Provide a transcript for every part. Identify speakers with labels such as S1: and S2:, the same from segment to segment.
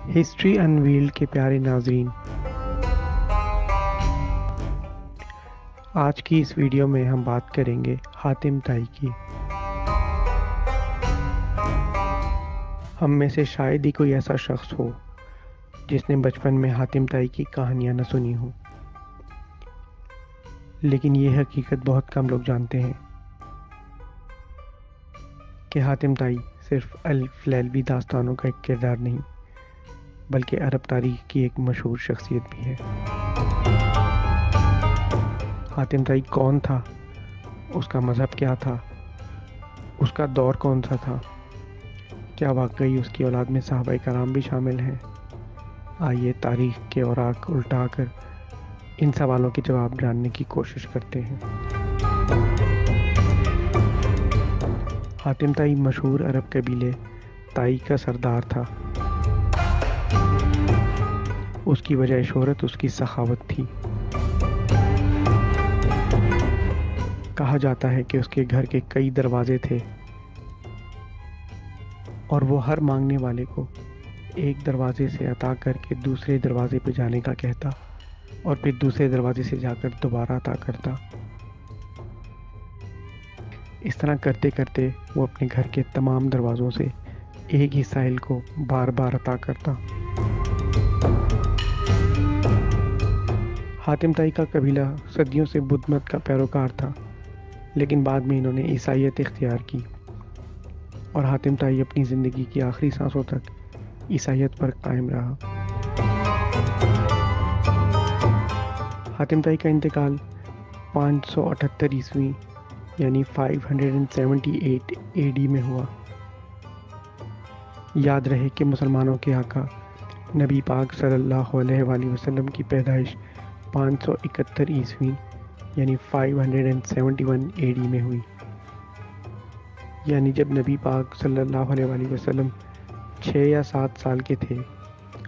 S1: History invalid کے پیارے ناظرین، آج کی اس ویڈیو میں ہم بات کریں گے حاتم طائی کی۔ ہم میں سے شاید ہی کوئی ایسا شخص ہو جس نے بچپن میں حاتم طائی کی کہانیاں نہ سنی ہوں، لیکن یہ حقیقت بہت کم لوگ جانتے ہیں کہ حاتم طائی صرف الف لیلوی داستانوں کا ایک کردار نہیں بلکہ عرب تاریخ کی ایک مشہور شخصیت بھی ہے۔ حاتم طائی کون تھا؟ اس کا مذہب کیا تھا؟ اس کا دور کون سا تھا؟ کیا واقعی اس کی اولاد میں صحابہ کرام بھی شامل ہیں؟ آئیے تاریخ کے اوراق الٹا کر ان سوالوں کے جواب جاننے کی کوشش کرتے ہیں۔ حاتم طائی مشہور عرب قبیلے طائی کا سردار تھا۔ اس کی وجہ شہرت اس کی سخاوت تھی۔ کہا جاتا ہے کہ اس کے گھر کے کئی دروازے تھے اور وہ ہر مانگنے والے کو ایک دروازے سے عطا کر کے دوسرے دروازے پہ جانے کا کہتا اور پھر دوسرے دروازے سے جا کر دوبارہ عطا کرتا۔ اس طرح کرتے کرتے وہ اپنے گھر کے تمام دروازوں سے ایک ہی سائل کو بار بار عطا کرتا۔ حاتم طائی کا قبیلہ صدیوں سے بدھ مت کا پیروکار تھا، لیکن بعد میں انہوں نے عیسائیت اختیار کی اور حاتم طائی اپنی زندگی کی آخری سانسوں تک عیسائیت پر قائم رہا۔ حاتم طائی کا انتقال 578 عیسوی یعنی 578 AD میں ہوا۔ یاد رہے کہ مسلمانوں کے آقا نبی پاک صلی اللہ علیہ وآلہ وسلم کی پیدائش 571 عیسوی یعنی 571 AD میں ہوئی، یعنی جب نبی پاک صلی اللہ علیہ وآلہ وسلم 6 یا 7 سال کے تھے،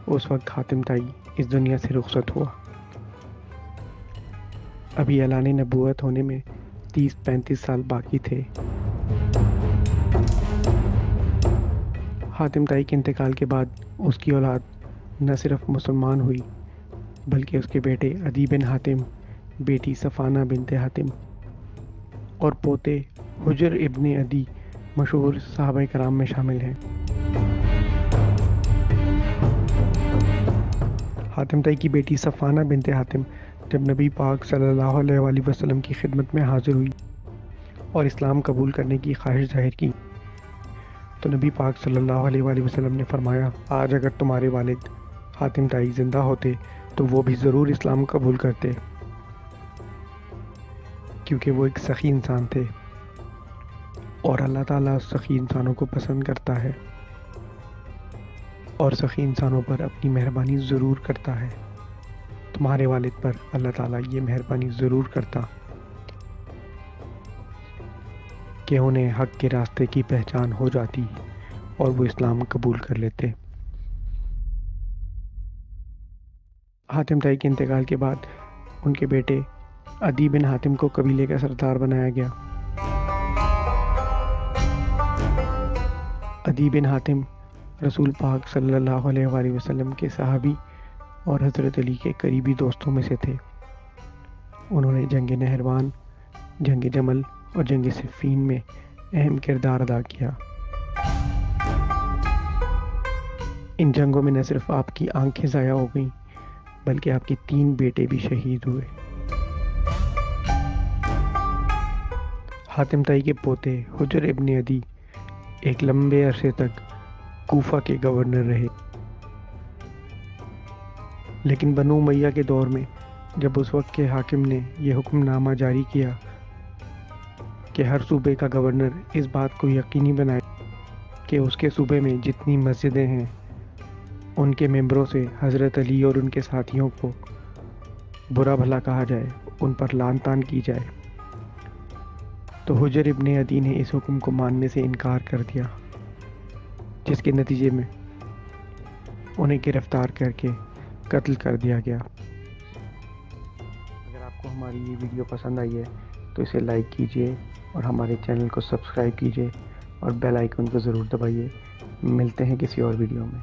S1: اس وقت حاتم طائی اس دنیا سے رخصت ہوا۔ ابھی اعلان نبوت ہونے میں 30-35 سال باقی تھے۔ حاتم طائی کے انتقال کے بعد اس کی اولاد نہ صرف مسلمان ہوئی بلکہ اس کے بیٹے عدی بن حاتم، بیٹی صفانہ بنت حاتم اور پوتے حجر ابن عدی مشہور صحابہ کرام میں شامل ہیں۔ حاتم طائی کی بیٹی صفانہ بنت حاتم جب نبی پاک صلی اللہ علیہ وآلہ وسلم کی خدمت میں حاضر ہوئی اور اسلام قبول کرنے کی خواہش ظاہر کی تو نبی پاک صلی اللہ علیہ وآلہ وسلم نے فرمایا، آج اگر تمہارے والد حاتم طائی زندہ ہوتے تو وہ بھی ضرور اسلام قبول کرتے، کیونکہ وہ ایک سخی انسان تھے اور اللہ تعالیٰ سخی انسانوں کو پسند کرتا ہے اور سخی انسانوں پر اپنی مہربانی ضرور کرتا ہے۔ تمہارے والد پر اللہ تعالیٰ یہ مہربانی ضرور کرتا کہ انہیں حق کے راستے کی پہچان ہو جاتی اور وہ اسلام قبول کر لیتے۔ حاتم طائی کے انتقال کے بعد ان کے بیٹے عدی بن حاتم کو قبیلے کا سردار بنایا گیا۔ عدی بن حاتم رسول پاک صلی اللہ علیہ وآلہ وسلم کے صحابی اور حضرت علی کے قریبی دوستوں میں سے تھے۔ انہوں نے جنگ نہروان، جنگ جمل اور جنگ صفین میں اہم کردار ادا کیا۔ ان جنگوں میں نہ صرف آپ کی آنکھیں ضائع ہو گئیں بلکہ آپ کے 3 بیٹے بھی شہید ہوئے۔ حاتم طائی کے پوتے حجر ابن عدی ایک لمبے عرصے تک کوفہ کے گورنر رہے، لیکن بنو امیہ کے دور میں جب اس وقت کے حاکم نے یہ حکم نامہ جاری کیا کہ ہر صوبے کا گورنر اس بات کو یقینی بنائے کہ اس کے صوبے میں جتنی مسجدیں ہیں ان کے ممبروں سے حضرت علی اور ان کے ساتھیوں کو برا بھلا کہا جائے، ان پر لعن طعن کی جائے، تو حجر ابن عدی نے اس حکم کو ماننے سے انکار کر دیا، جس کے نتیجے میں انہیں گرفتار کر کے قتل کر دیا گیا۔ اگر آپ کو ہماری یہ ویڈیو پسند آئی ہے تو اسے لائک کیجئے اور ہمارے چینل کو سبسکرائب کیجئے اور بیل آئیکن کو ضرور دبائیے۔ ملتے ہیں کسی اور ویڈیو میں۔